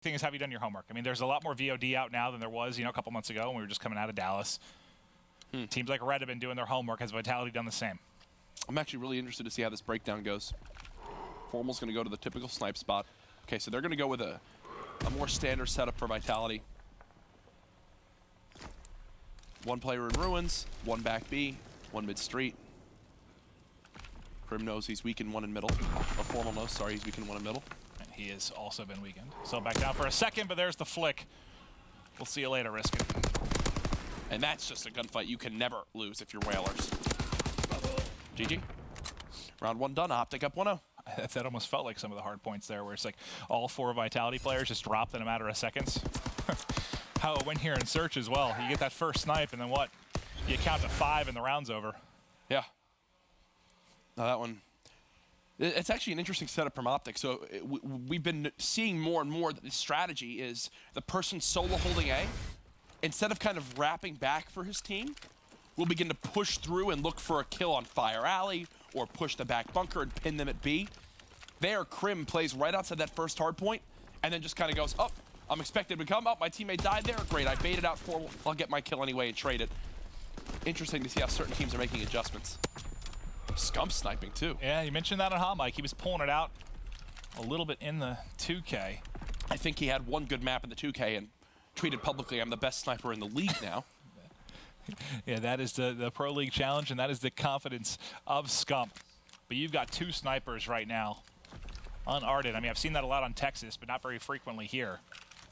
thing is, have you done your homework? I mean, there's a lot more VOD out now than there was, a couple months ago when we were just coming out of Dallas. Teams like Red have been doing their homework. Has Vitality done the same? I'm actually really interested to see how this breakdown goes. Formal's going to go to the typical snipe spot. Okay, so they're going to go with a more standard setup for Vitality. One player in ruins, one back B, one mid street. Crim knows he's weak in one in middle. Or Formal knows, sorry, he's weak in one in middle. And he has also been weakened. So back down for a second, but there's the flick. We'll see you later, Risk it. And that's just a gunfight you can never lose if you're Whalers. GG. Round 1 done, OpTic up 1-0. That almost felt like some of the hard points there, where it's like all 4 Vitality players just dropped in a matter of seconds. How it went here in Search as well. You get that first snipe, and then what? You count to 5 and the round's over. Yeah. Now that one, it's actually an interesting setup from OpTic. So we've been seeing more and more that the strategy is the person solo holding A, instead of kind of wrapping back for his team, will begin to push through and look for a kill on Fire Alley or push the back bunker and pin them at B. There, Crim plays right outside that first hard point and then just kind of goes, oh, I'm expected to come up. My teammate died there. Great, I baited out Formal. I'll get my kill anyway and trade it. Interesting to see how certain teams are making adjustments. Scump sniping too. Yeah, you mentioned that on Hot Mike. He was pulling it out a little bit in the 2K. I think he had one good map in the 2K and tweeted publicly, I'm the best sniper in the league now. Yeah, that is the Pro League challenge, and that is the confidence of Scump. But you've got 2 snipers right now, unarted. I mean, I've seen that a lot on Texas, but not very frequently here.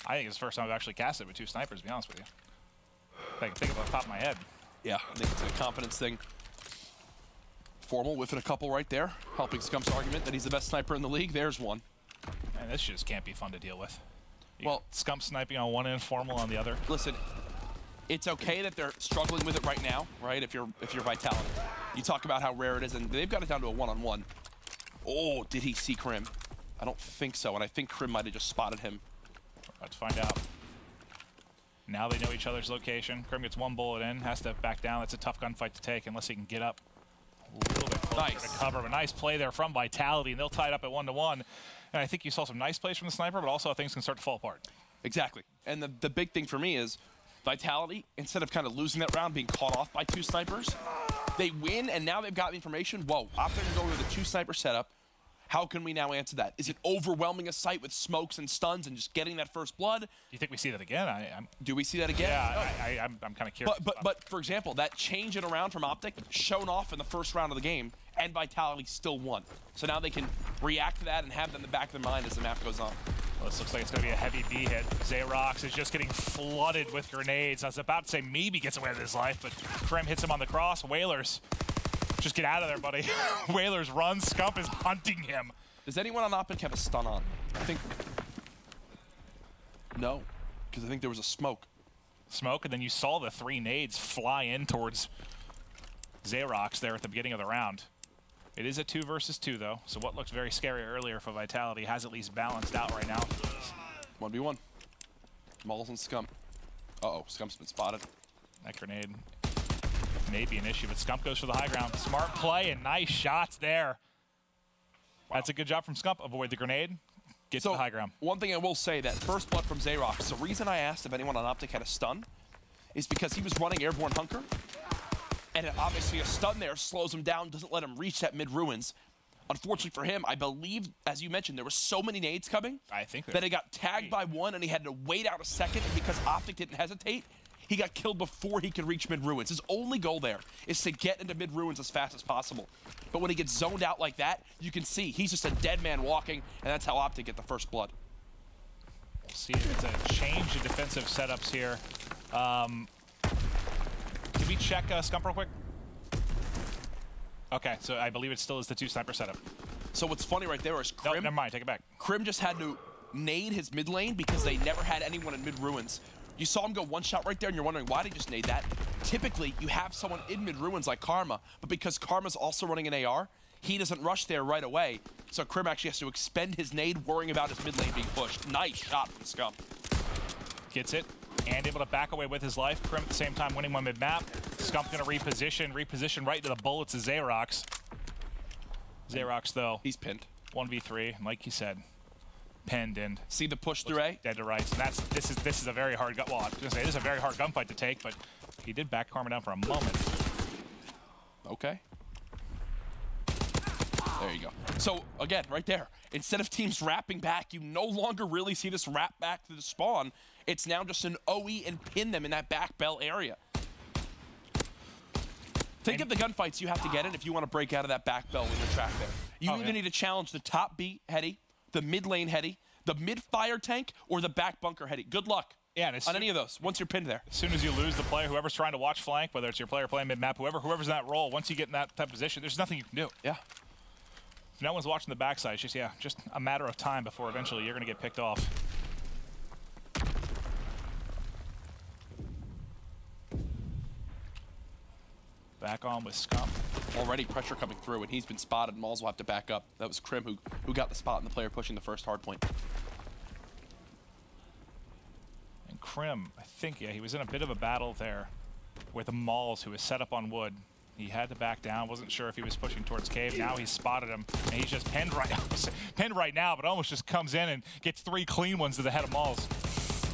I think it's the first time I've actually casted with 2 snipers, to be honest with you. I can think of off the top of my head. Yeah, I think it's a confidence thing. Formal whiffing a couple right there, helping Scump's argument that he's the best sniper in the league. There's one. And this just can't be fun to deal with. Well, Scump sniping on one end, Formal on the other. Listen, it's okay that they're struggling with it right now, right? If you're Vitality, you talk about how rare it is, and they've got it down to a one-on-one. Oh, did he see Crim? I don't think so, and I think Crim might have just spotted him. Let's find out. Now they know each other's location. Crim gets 1 bullet in, has to back down. That's a tough gunfight to take unless he can get up a little bit closer to cover. But nice play there from Vitality, and they'll tie it up at 1-1. And I think you saw some nice plays from the sniper, but also things can start to fall apart. Exactly. And the big thing for me is Vitality, instead of kind of losing that round, being caught off by 2 snipers, they win, and now they've got the information. Whoa, OpTic are going with a 2-sniper setup. How can we now answer that? Is it overwhelming a site with smokes and stuns and just getting that first blood? Do you think we see that again? Do we see that again? Yeah, I'm kind of curious. But for example, that change in a round from OpTic shown off in the first round of the game, and Vitality still won. So now they can react to that and have that in the back of their mind as the map goes on. Well, this looks like it's going to be a heavy B hit. Xerox is just getting flooded with grenades. I was about to say maybe gets away with his life, but Crim hits him on the cross. Whalers, just get out of there, buddy. Whalers runs. Scump is hunting him. Does anyone on OpTic have a stun on? I think... No, because I think there was a smoke. Smoke, and then you saw the 3 nades fly in towards Xerox there at the beginning of the round. It is a 2 versus 2, though, so what looked very scary earlier for Vitality has at least balanced out right now. 1v1. Mulls and Scump. Uh-oh, Scump's been spotted. That grenade may be an issue, but Scump goes for the high ground. Smart play and nice shots there. Wow. That's a good job from Scump. Avoid the grenade, get to the high ground. One thing I will say, that first blood from Xerox, the reason I asked if anyone on OpTic had a stun is because he was running Airborne Hunker, and obviously a stun there slows him down, doesn't let him reach that mid-ruins. Unfortunately for him, I believe, as you mentioned, there were so many nades coming that he got tagged by one, and he had to wait out a second, and because OpTic didn't hesitate, he got killed before he could reach mid-ruins. His only goal there is to get into mid-ruins as fast as possible. But when he gets zoned out like that, you can see he's just a dead man walking, and that's how OpTic get the first blood. We'll see if it's a change in defensive setups here. Can we check Scump real quick? Okay, so I believe it still is the 2-sniper setup. So what's funny right there is Crim... No, never mind, take it back. Crim just had to nade his mid lane because they never had anyone in mid-ruins. You saw him go 1 shot right there, and you're wondering why did he just nade that? Typically, you have someone in mid-ruins like Karma, but because Karma's also running an AR, he doesn't rush there right away. So Crim actually has to expend his nade, worrying about his mid lane being pushed. Nice shot from Scump. Gets it, and able to back away with his life. Crim at the same time winning one mid-map. Scump gonna reposition right to the bullets of Xerox. Xerox, though. He's pinned. 1v3, like you said. pinned and see the push through A? Dead to rights. And this is a very hard well, I was gonna say this is a very hard gunfight to take, but he did back Karma down for a moment. Okay. There you go. So again, right there, instead of teams wrapping back, you no longer really see this wrap back to the spawn. It's now just an OE and pin them in that back bell area. Think of the gunfights you have to get in if you want to break out of that back bell when you're trapped there. You either need to challenge the top B heady, the mid lane heady, the mid fire tank, or the back bunker heady. Good luck on any of those once you're pinned there. As soon as you lose the player, whoever's trying to watch flank, whether it's your player playing mid map, whoever's in that role, once you get in that type of position, there's nothing you can do. Yeah. If no one's watching the backside, it's just a matter of time before eventually you're going to get picked off. Back on with Scump. Already pressure coming through, and he's been spotted. Mauls will have to back up. That was Krim who got the spot and the player pushing the first hard point. And Krim, I think, he was in a bit of a battle there with the Mauls, who was set up on wood. He had to back down. Wasn't sure if he was pushing towards cave. Now he's spotted him, and he's just pinned right now, but almost just comes in and gets 3 clean ones to the head of Mauls.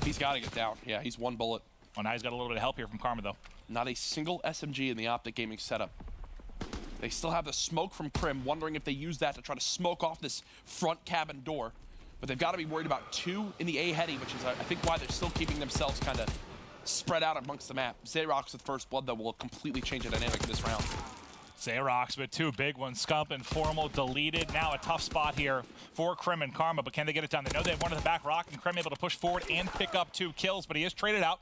He's got to get down. Yeah, he's 1 bullet. Well, now he's got a little bit of help here from Karma, though. Not a single SMG in the OpTic Gaming setup. They still have the smoke from Krim, wondering if they use that to try to smoke off this front cabin door. But they've got to be worried about 2 in the A heady, which is, I think, why they're still keeping themselves kind of spread out amongst the map. Xerox with first blood, though, will completely change the dynamic of this round. Xerox with 2 big ones. Scump and Formal deleted. Now a tough spot here for Krim and Karma, but can they get it done? They know they have one at the back rock, and Krim able to push forward and pick up 2 kills, but he is traded out.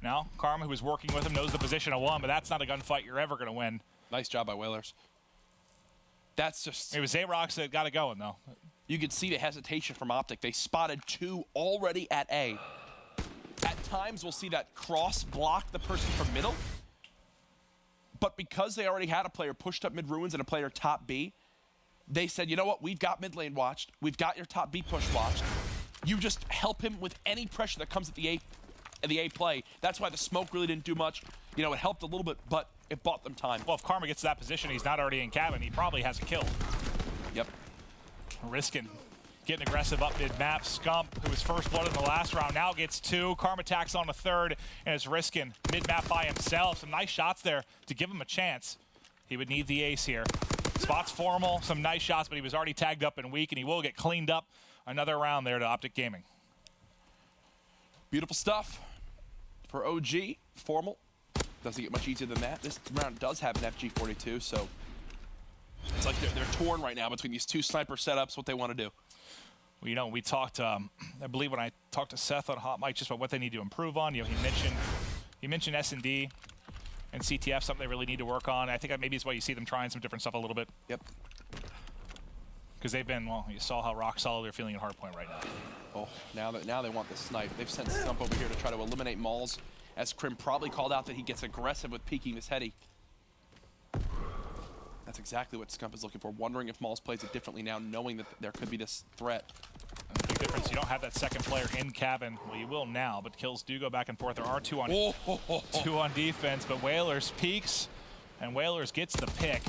Now, Karma, who is working with him, knows the position of 1, but that's not a gunfight you're ever going to win. Nice job by Whalers. That's just... It was Xerox that got it going, though. You could see the hesitation from OpTic. They spotted 2 already at A. At times, we'll see that cross block the person from middle. But because they already had a player pushed up mid ruins and a player top B, they said, you know what, we've got mid lane watched. We've got your top B push watched. You just help him with any pressure that comes at the A play. That's why the smoke really didn't do much. You know, it helped a little bit, but it bought them time. Well, if Karma gets to that position, he's not already in cabin. He probably has a kill. Yep. Risking getting aggressive up mid-map. Scump, who was first blood in the last round, now gets 2. Karma tacks on a 3rd, and is risking mid-map by himself. Some nice shots there to give him a chance. He would need the ace here. Spots Formal, some nice shots, but he was already tagged up and weak, and he will get cleaned up. Another round there to OpTic Gaming. Beautiful stuff for OG. Formal. Doesn't get much easier than that. This round does have an FG42, so it's like they're torn right now between these 2 sniper setups, what they want to do. Well, you know, we talked, I believe when I talked to Seth on Hot Mic just about what they need to improve on. You know, he mentioned S&D and CTF, something they really need to work on. I think maybe it's why you see them trying some different stuff a little bit. Yep. Because they've been, well, you saw how rock solid they're feeling in hardpoint right now. Oh, now they want the snipe. They've sent Scump over here to try to eliminate Mauls, as Krim probably called out that he gets aggressive with peeking this heady. That's exactly what Scump is looking for, wondering if Mauls plays it differently now, knowing that there could be this threat. And the big difference, you don't have that second player in cabin. Well, you will now, but kills do go back and forth. There are 2 on, 2 on defense, but Whalers peeks, and Whalers gets the pick.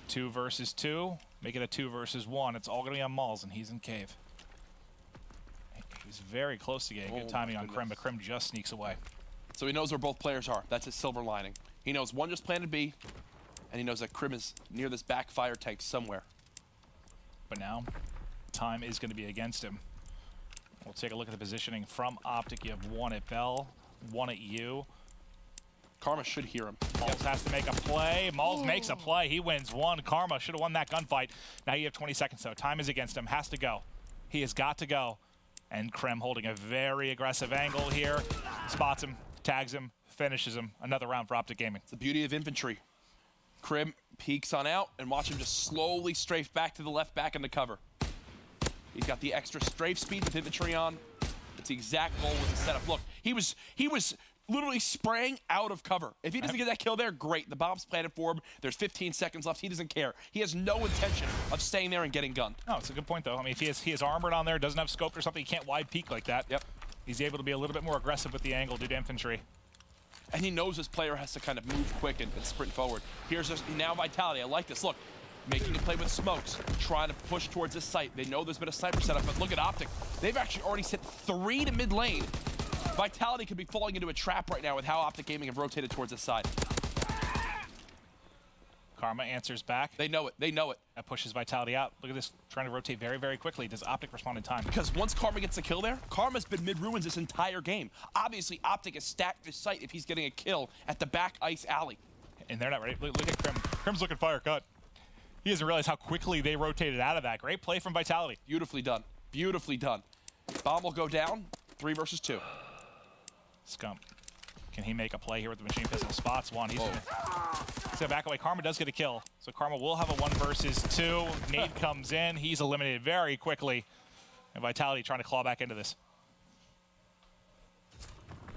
2 versus 2, make it a 2 versus 1. It's all going to be on Mauls, and he's in cave. He was very close to getting good timing on Krim, but Krim just sneaks away. So he knows where both players are. That's his silver lining. He knows one just planted B, and he knows that Krim is near this back fire tank somewhere. But now, time is going to be against him. We'll take a look at the positioning from OpTic. You have 1 at Bell, 1 at U. Karma should hear him. Mauls has to make a play. Mauls makes a play. He wins 1. Karma should have won that gunfight. Now you have 20 seconds, though. Time is against him. Has to go. He has got to go. And Krim holding a very aggressive angle here. Spots him, tags him, finishes him. Another round for OpTic Gaming. It's the beauty of infantry. Krim peeks on out, and watch him just slowly strafe back to the left back in the cover. He's got the extra strafe speed with infantry on. It's the exact goal with the setup. Look, he was literally spraying out of cover. If he doesn't get that kill there, great. The bomb's planted for him. There's 15 seconds left. He doesn't care. He has no intention of staying there and getting gunned. No, it's a good point, though. I mean, if he has armored on there, doesn't have scope or something, he can't wide peek like that. Yep. He's able to be a little bit more aggressive with the angle due to infantry. And he knows his player has to kind of move quick and sprint forward. Here's now Vitality. I like this. Look, making a play with smokes, trying to push towards this site. They know there's been a sniper setup, but look at OpTic. They've actually already sent 3 to mid lane. Vitality could be falling into a trap right now with how OpTic Gaming have rotated towards this side. Karma answers back. They know it. They know it. That pushes Vitality out. Look at this, trying to rotate very, very quickly. Does OpTic respond in time? Because once Karma gets a kill there, Karma's been mid-ruins this entire game. Obviously, OpTic has stacked this site if he's getting a kill at the back ice alley. And they're not ready. Look at Krim. Krim's looking fire cut. He doesn't realize how quickly they rotated out of that. Great play from Vitality. Beautifully done. Beautifully done. Bomb will go down. 3 versus 2. Scump. Can he make a play here with the machine pistol? Spots one. He's gonna back away. Karma does get a kill. So Karma will have a 1 versus 2. Nade comes in. He's eliminated very quickly. And Vitality trying to claw back into this.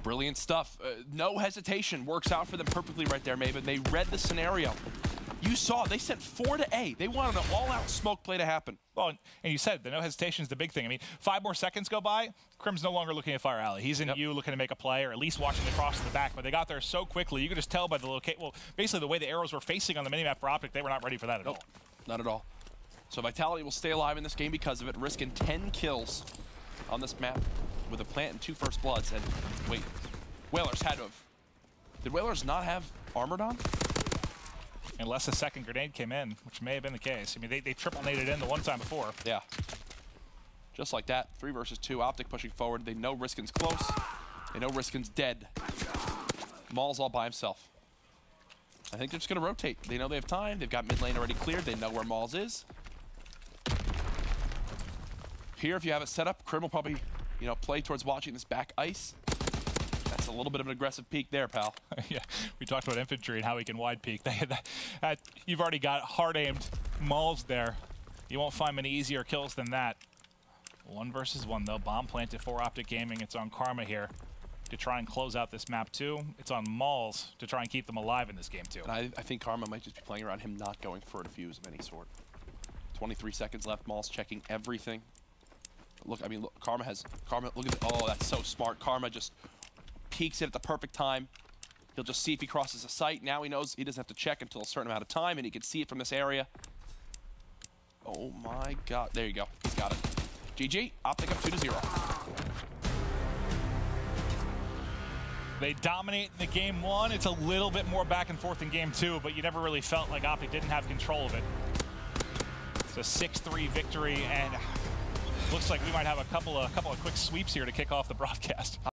Brilliant stuff. No hesitation. Works out for them perfectly right there, Maven. They read the scenario. You saw, they sent 4 to A. They wanted an all-out smoke play to happen. Well, and you said the no hesitation is the big thing. I mean, 5 more seconds go by, Krim's no longer looking at Fire Alley. He's in you looking to make a play, or at least watching the cross to the back. But they got there so quickly, you could just tell by the location. Well, basically the way the arrows were facing on the minimap for OpTic, they were not ready for that at all. Not at all. So Vitality will stay alive in this game because of it, risking 10 kills on this map with a plant and 2 first bloods. And wait, Whalers had to have. Did Whalers not have Armored on? Unless a second grenade came in, which may have been the case. I mean, they triple naded in the one time before. Yeah. Just like that, 3 versus 2. OpTic pushing forward. They know Riskin's close. They know Riskin's dead. Maul's all by himself. I think they're just going to rotate. They know they have time. They've got mid lane already cleared. They know where Maul's is. Here, if you have it set up, Krim will probably, play towards watching this back ice. That's a little bit of an aggressive peek there, pal. Yeah, we talked about infantry and how he can wide peek. You've already got hard-aimed mauls there. You won't find many easier kills than that. 1 versus 1, though. Bomb planted for OpTic Gaming. It's on Karma here to try and close out this map, too. It's on Mauls to try and keep them alive in this game, too. And I think Karma might just be playing around him not going for a defuse of any sort. 23 seconds left. Mauls checking everything. Look, I mean, look, Karma, look at oh, that's so smart. Karma just peeks it at the perfect time. He'll just see if he crosses the site. Now he knows he doesn't have to check until a certain amount of time, and he can see it from this area. Oh my god. There you go. He's got it. GG. OpTic up 2-0. They dominate in the game 1. It's a little bit more back and forth in game 2, but you never really felt like OpTic didn't have control of it. It's a 6-3 victory, and looks like we might have a couple of quick sweeps here to kick off the broadcast.